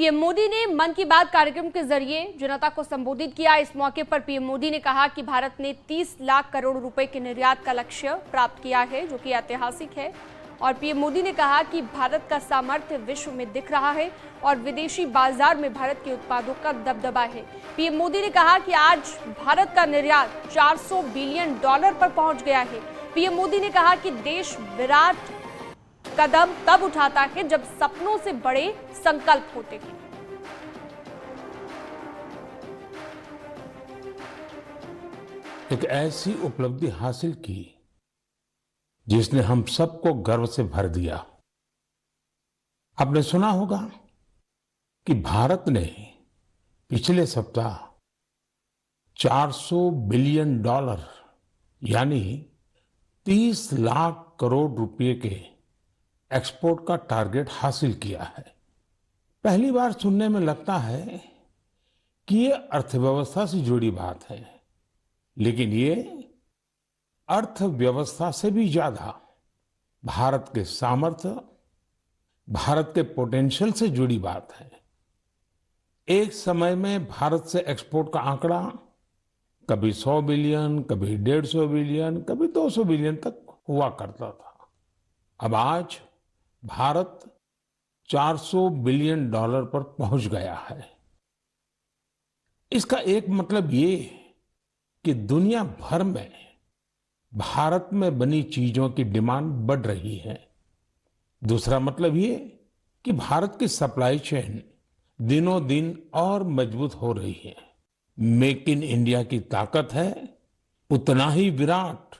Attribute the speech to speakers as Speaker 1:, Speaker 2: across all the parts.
Speaker 1: PM Modi ने मन की बात कार्यक्रम के जरिए जनता को संबोधित किया। इस मौके पर पीएम मोदी ने कहा कि भारत ने 30 लाख करोड़ रुपए के निर्यात का लक्ष्य प्राप्त किया है, जो कि ऐतिहासिक है। और पीएम मोदी ने कहा कि भारत का सामर्थ्य विश्व में दिख रहा है और विदेशी बाजार में भारत के उत्पादों का दबदबा है। पीएम मोदी ने कहा कि आज भारत का निर्यात $400 बिलियन पर पहुंच गया है। पीएम मोदी ने कहा कि देश विराट कदम तब उठाता है जब सपनों से बड़े संकल्प होते हैं।
Speaker 2: एक ऐसी उपलब्धि हासिल की जिसने हम सबको गर्व से भर दिया। आपने सुना होगा कि भारत ने पिछले सप्ताह $400 बिलियन यानी 30 लाख करोड़ रुपए के एक्सपोर्ट का टारगेट हासिल किया है। पहली बार सुनने में लगता है कि ये अर्थव्यवस्था से जुड़ी बात है, लेकिन ये अर्थव्यवस्था से भी ज्यादा भारत के सामर्थ्य, भारत के पोटेंशियल से जुड़ी बात है। एक समय में भारत से एक्सपोर्ट का आंकड़ा कभी 100 बिलियन, कभी 150 बिलियन, कभी 200 बिलियन तक हुआ करता था। अब आज भारत $400 बिलियन पर पहुंच गया है। इसका एक मतलब ये कि दुनिया भर में भारत में बनी चीजों की डिमांड बढ़ रही है। दूसरा मतलब ये कि भारत की सप्लाई चेन दिनों दिन और मजबूत हो रही है। मेक इन इंडिया की ताकत है, उतना ही विराट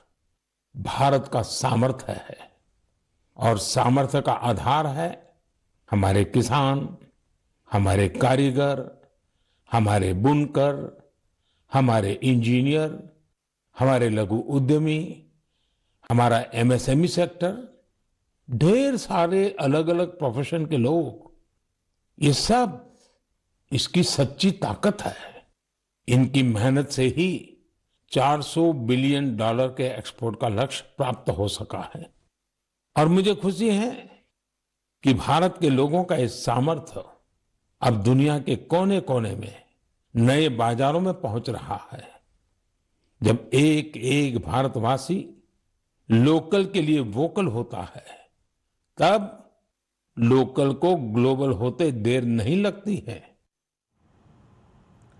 Speaker 2: भारत का सामर्थ्य है। और सामर्थ्य का आधार है हमारे किसान, हमारे कारीगर, हमारे बुनकर, हमारे इंजीनियर, हमारे लघु उद्यमी, हमारा एमएसएमई सेक्टर, ढेर सारे अलग अलग प्रोफेशन के लोग, ये सब इसकी सच्ची ताकत है। इनकी मेहनत से ही $400 बिलियन के एक्सपोर्ट का लक्ष्य प्राप्त हो सका है। और मुझे खुशी है कि भारत के लोगों का इस सामर्थ्य अब दुनिया के कोने कोने में नए बाजारों में पहुंच रहा है। जब एक एक भारतवासी लोकल के लिए वोकल होता है, तब लोकल को ग्लोबल होते देर नहीं लगती है।